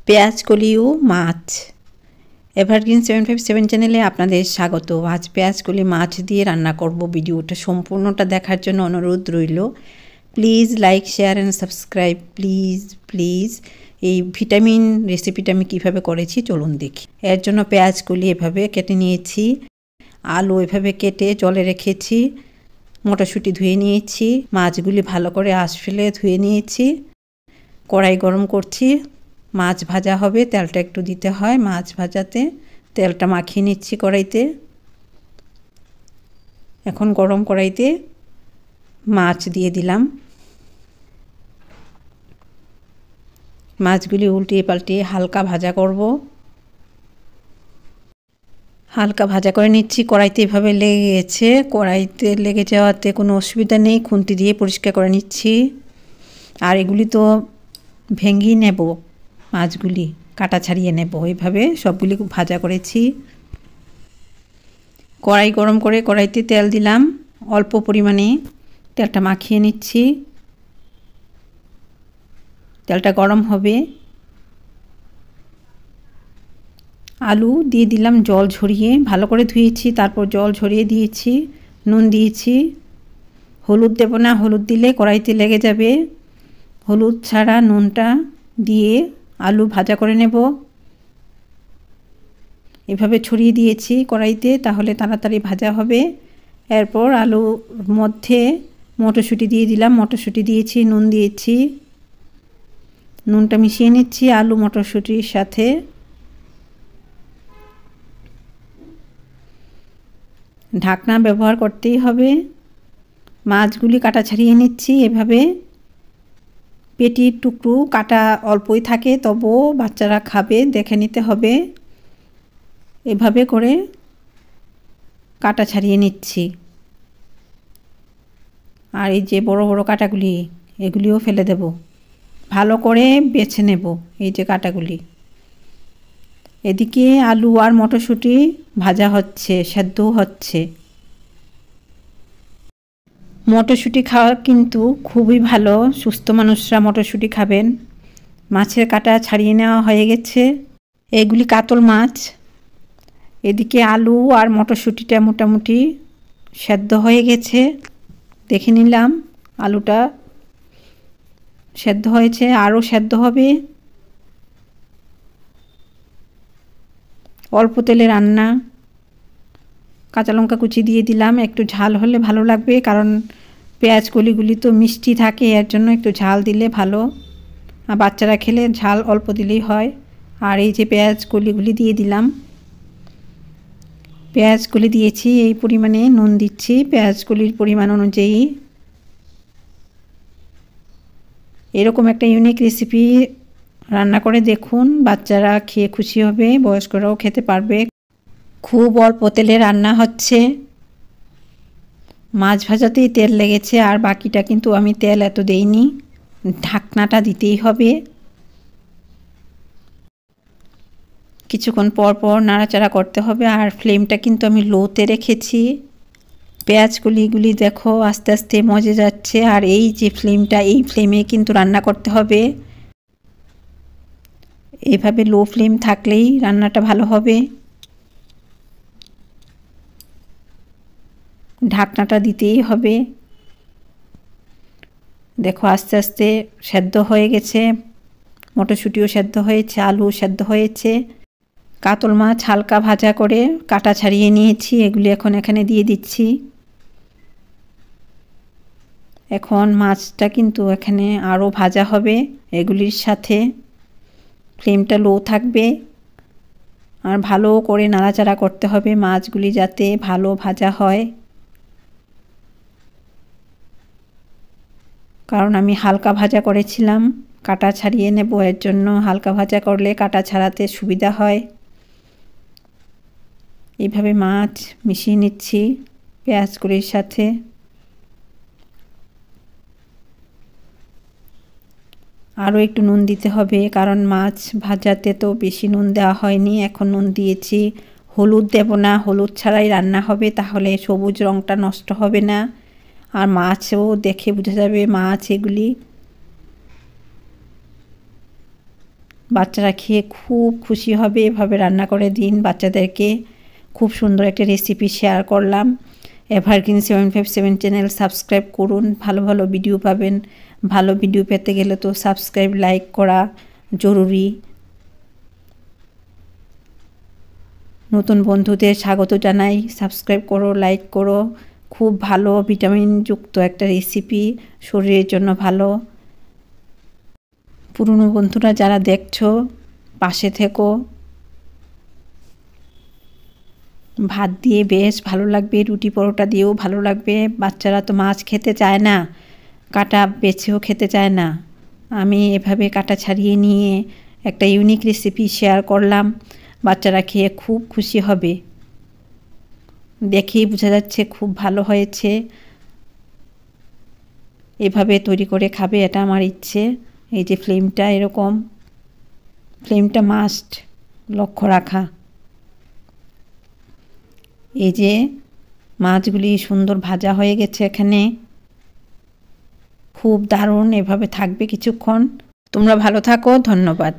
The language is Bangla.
পেঁয়াজ কলি ও মাছ। এভারগ্রিন 757 চ্যানেলে আপনাদের স্বাগত। আজ পেঁয়াজ কলি মাছ দিয়ে রান্না করব। ভিডিওটা সম্পূর্ণটা দেখার জন্য অনুরোধ রইল। Please like, share and subscribe. Please এই ভিটামিন রেসিপিটা আমি কীভাবে করেছি চলুন দেখি। এর জন্য পেঁয়াজ কলি এভাবে কেটে নিয়েছি, আলু এভাবে কেটে জলে রেখেছি, মটরশুঁটি ধুয়ে নিয়েছি, মাছগুলি ভালো করে আঁশ ফেলে ধুয়ে নিয়েছি। কড়াই গরম করছি, মাছ ভাজা হবে, তেলটা একটু দিতে হয় মাছ ভাজাতে। তেলটা মাখিয়ে নিচ্ছি কড়াইতে। এখন গরম কড়াইতে মাছ দিয়ে দিলাম। মাছগুলি উল্টিয়ে পাল্টিয়ে হালকা ভাজা করব। হালকা ভাজা করে নিচ্ছি। কড়াইতে এভাবে লেগে গেছে, কড়াইতে লেগে যাওয়াতে কোনো অসুবিধা নেই, খুন্তি দিয়ে পরিষ্কার করে নিচ্ছি। আর এগুলি তো ভেঙেই নেব, মাছগুলি কাটা ছাড়িয়ে নেব। এইভাবে সবগুলি ভাজা করেছি। কড়াই গরম করে কড়াইতে তেল দিলাম অল্প পরিমাণে, তেলটা মাখিয়ে নিচ্ছি। তেলটা গরম হবে, আলু দিয়ে দিলাম জল ঝরিয়ে, ভালো করে ধুয়েছি, তারপর জল ঝরিয়ে দিয়েছি। নুন দিয়েছি, হলুদ দেব না, হলুদ দিলে কড়াইতে লেগে যাবে। হলুদ ছাড়া নুনটা দিয়ে আলু ভাজা করে নেব। এভাবে ছড়িয়ে দিয়েছি কড়াইতে, তাহলে তাড়াতাড়ি ভাজা হবে। এরপর আলুর মধ্যে মটরশুঁটি দিয়ে দিলাম, মটরশুঁটি দিয়েছি, নুন দিয়েছি। নুনটা মিশিয়ে নিচ্ছি আলু মটরশুঁটির সাথে। ঢাকনা ব্যবহার করতেই হবে। মাছগুলি কাটা ছাড়িয়ে নিচ্ছি এভাবে। পেটির টুকরো কাটা অল্পই থাকে, তবুও বাচ্চারা খাবে, দেখে নিতে হবে। এভাবে করে কাটা ছাড়িয়ে নিচ্ছি। আর এই যে বড় বড় কাটাগুলি, এগুলিও ফেলে দেব। ভালো করে বেছে নেব এই যে কাটাগুলি। এদিকে আলু আর মটরশুঁটি ভাজা হচ্ছে, সেদ্ধও হচ্ছে। মটরশুঁটি খাওয়া কিন্তু খুবই ভালো, সুস্থ মানুষরা মটরশুঁটি খাবেন। মাছের কাটা ছাড়িয়ে নেওয়া হয়ে গেছে। এগুলি কাতল মাছ। এদিকে আলু আর মটরশুঁটিটা মোটামুটি সেদ্ধ হয়ে গেছে, দেখে নিলাম আলুটা সেদ্ধ হয়েছে, আরও সেদ্ধ হবে। অল্প তেলে রান্না। কাঁচা লঙ্কা কুচি দিয়ে দিলাম, একটু ঝাল হলে ভালো লাগবে, কারণ পেঁয়াজ কলিগুলি তো মিষ্টি থাকে, এর জন্য একটু ঝাল দিলে ভালো। আর বাচ্চারা খেলে ঝাল অল্প দিলেই হয়। আর এই যে পেঁয়াজ কলিগুলি দিয়ে দিলাম, পেঁয়াজ কলি দিয়েছি, এই পরিমাণে নুন দিচ্ছি পেঁয়াজ কলির পরিমাণ অনুযায়ী। এরকম একটা ইউনিক রেসিপি রান্না করে দেখুন, বাচ্চারা খেয়ে খুশি হবে, বয়স্করাও খেতে পারবে। খুব অল্প তেলে রান্না হচ্ছে। মাছ ভাজাতেই তেল লেগেছে, আর বাকিটা কিন্তু আমি তেল এত দেইনি। ঢাকনাটা দিতেই হবে। কিছুক্ষণ পর পর নাড়াচাড়া করতে হবে, আর ফ্লেমটা কিন্তু আমি লোতে রেখেছি। পেঁয়াজ কলিগুলি দেখো আস্তে আস্তে মজে যাচ্ছে, আর এই যে ফ্লেমটা, এই ফ্লেমে কিন্তু রান্না করতে হবে। এভাবে লো ফ্লেম থাকলেই রান্নাটা ভালো হবে। ঢাকনাটা দিতেই হবে। দেখো আস্তে আস্তে সেদ্ধ হয়ে গেছে, মটরশুঁটিও সেদ্ধ হয়েছে, আলু সেদ্ধ হয়েছে। কাতল মাছ হালকা ভাজা করে কাটা ছাড়িয়ে নিয়েছি, এগুলি এখন এখানে দিয়ে দিচ্ছি। এখন মাছটা কিন্তু এখানে আরও ভাজা হবে এগুলির সাথে। ফ্লেমটা লো থাকবে, আর ভালো করে নাড়াচাড়া করতে হবে মাছগুলি যাতে ভালো ভাজা হয়। কারণ আমি হালকা ভাজা করেছিলাম, কাটা ছাড়িয়ে নেব, এর জন্য হালকা ভাজা করলে কাটা ছাড়াতে সুবিধা হয়। এইভাবে মাছ মিশিয়ে নিচ্ছি পেঁয়াজ কলির সাথে। আরও একটু নুন দিতে হবে, কারণ মাছ ভাজাতে তো বেশি নুন দেওয়া হয়নি, এখন নুন দিয়েছি। হলুদ দেব না, হলুদ ছাড়াই রান্না হবে, তাহলে সবুজ রঙটা নষ্ট হবে না, আর মাছও দেখে বোঝা যাবে মাছ এগুলি। বাচ্চারা খেয়ে খুব খুশি হবে। এভাবে রান্না করে দিন বাচ্চাদেরকে। খুব সুন্দর একটা রেসিপি শেয়ার করলাম। এভারগ্রিন 757 চ্যানেল সাবস্ক্রাইব করুন, ভালো ভালো ভিডিও পাবেন। ভালো ভিডিও পেতে গেলে তো সাবস্ক্রাইব লাইক করা জরুরি। নতুন বন্ধুদের স্বাগত জানাই, সাবস্ক্রাইব করো, লাইক করো। খুব ভালো ভিটামিনযুক্ত একটা রেসিপি, শরীরের জন্য ভালো। পুরনো বন্ধুরা যারা দেখছো পাশে থেকো। ভাত দিয়ে বেশ ভালো লাগবে, রুটি পরোটা দিয়েও ভালো লাগবে। বাচ্চারা তো মাছ খেতে চায় না, কাটা বেছেও খেতে চায় না। আমি এভাবে কাটা ছাড়িয়ে নিয়ে একটা ইউনিক রেসিপি শেয়ার করলাম। বাচ্চারা খেয়ে খুব খুশি হবে, দেখেই বোঝা যাচ্ছে খুব ভালো হয়েছে। এভাবে তৈরি করে খাবে, এটা আমার ইচ্ছে। এই যে ফ্লেমটা এরকম, ফ্লেমটা মাস্ট লক্ষ্য রাখা। এই যে মাছগুলি সুন্দর ভাজা হয়ে গেছে এখানে, খুব দারুণ। এভাবে থাকবে কিছুক্ষণ। তোমরা ভালো থাকো, ধন্যবাদ।